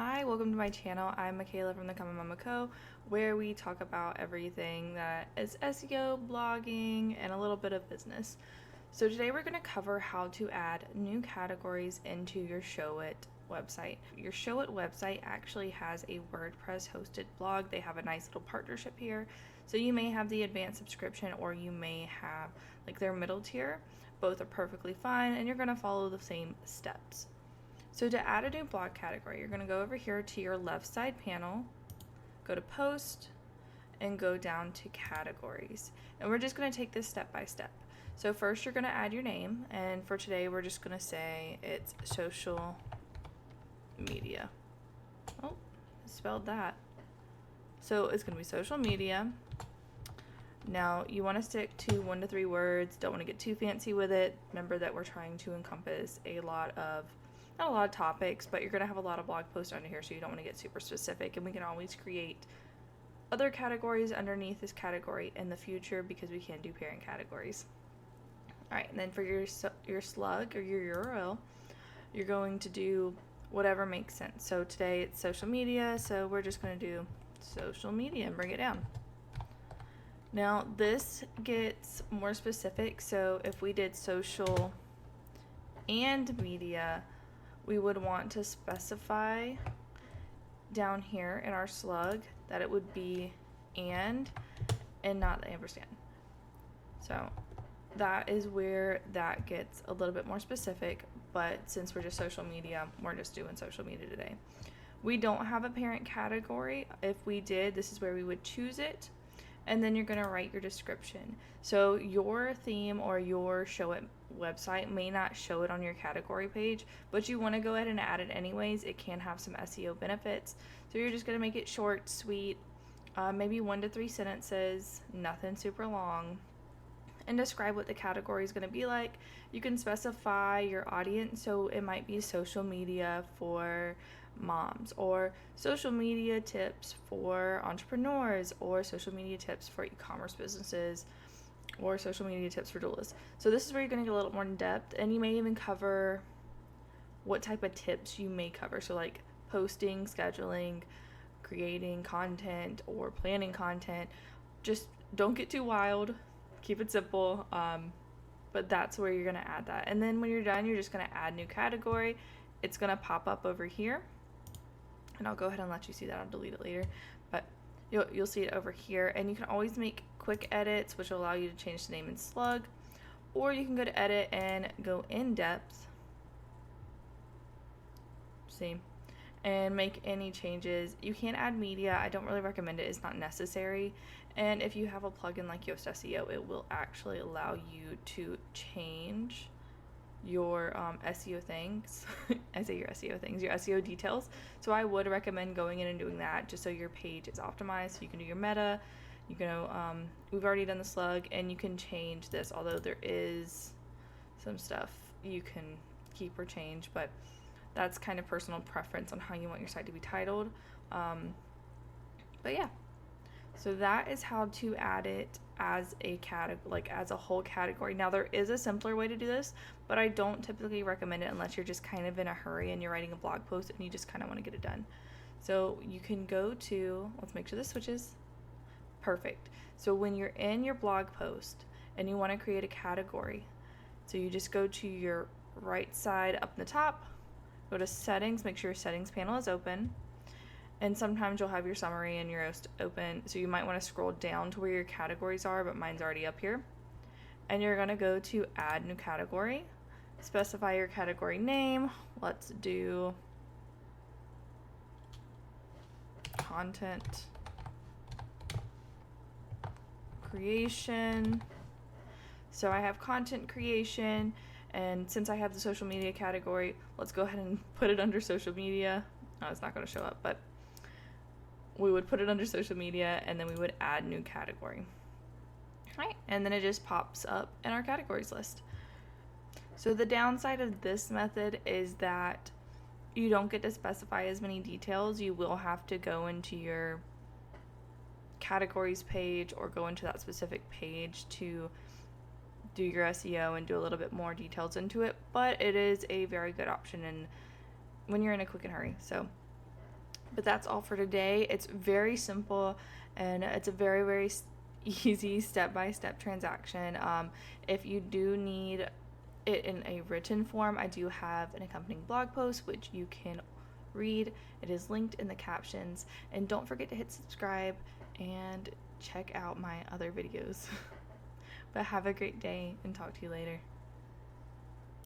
Hi, welcome to my channel. I'm Mckayla from the Come Mama Co, where we talk about everything that is SEO, blogging, and a little bit of business. So today we're going to cover how to add new categories into your Showit website. Your Showit website actually has a WordPress hosted blog. They have a nice little partnership here. So you may have the advanced subscription or you may have like their middle tier. Both are perfectly fine and you're going to follow the same steps. So to add a new blog category, you're going to go over here to your left side panel, go to post, and go down to categories. And we're just going to take this step by step. So first you're going to add your name, and for today we're just going to say it's social media. Oh, I spelled that. So it's going to be social media. Now you want to stick to 1 to 3 words. Don't want to get too fancy with it. Remember that we're trying to encompass not a lot of topics, but you're going to have a lot of blog posts under here, so you don't want to get super specific. And we can always create other categories underneath this category in the future because we can do parent categories. All right, and then for your slug or your URL, you're going to do whatever makes sense. So today it's social media, so we're just going to do social media and bring it down. Now this gets more specific, so if we did social and media, we would want to specify down here in our slug that it would be and not the ampersand. So that is where that gets a little bit more specific, but since we're just social media, we're just doing social media today. We don't have a parent category. If we did, this is where we would choose it, and then you're going to write your description. So your theme or your Showit website may not show it on your category page, but you want to go ahead and add it anyways. It can have some SEO benefits. So you're just going to make it short, sweet, maybe 1 to 3 sentences, nothing super long, and describe what the category is going to be like. You can specify your audience, so it might be social media for moms, or social media tips for entrepreneurs, or social media tips for e-commerce businesses, or social media tips for doulas. So this is where you're going to get a little more in depth, and you may even cover what type of tips you may cover. So like posting, scheduling, creating content, or planning content. Just don't get too wild. Keep it simple. But that's where you're going to add that. And then when you're done, you're just going to add new category. It's going to pop up over here. And I'll go ahead and let you see that. I'll delete it later. But you'll see it over here. And you can always make quick edits, which will allow you to change the name in slug. Or you can go to edit and go in depth. See? And make any changes. You can add media. I don't really recommend it. It's not necessary. And if you have a plugin like Yoast SEO, it will actually allow you to change your SEO things. I say your SEO things, your SEO details. So I would recommend going in and doing that just so your page is optimized. So you can do your meta. You can we've already done the slug, and you can change this, although there is some stuff you can keep or change, but that's kind of personal preference on how you want your site to be titled. But yeah, so that is how to add it as a as a whole category. Now there is a simpler way to do this, but I don't typically recommend it unless you're just kind of in a hurry and you're writing a blog post and you just kind of want to get it done. So you can go to, let's make sure this switches. Perfect. So when you're in your blog post and you want to create a category, so you just go to your right side up in the top, go to settings, make sure your settings panel is open. And sometimes you'll have your summary and your Yoast open, so you might want to scroll down to where your categories are, but mine's already up here. And you're going to go to add new category, specify your category name. Let's do content creation. So I have content creation, and since I have the social media category, let's go ahead and put it under social media. Oh, it's not going to show up, but we would put it under social media, and then we would add new category. All right, and then it just pops up in our categories list. So the downside of this method is that you don't get to specify as many details. You will have to go into your categories page or go into that specific page to do your SEO and do a little bit more details into it, but it is a very good option and when you're in a quick and hurry. So But that's all for today. It's very simple, and it's a very, very easy step-by-step transaction. If you do need it in a written form, I do have an accompanying blog post which you can read. It is linked in the captions. And don't forget to hit subscribe and check out my other videos. But have a great day, and talk to you later.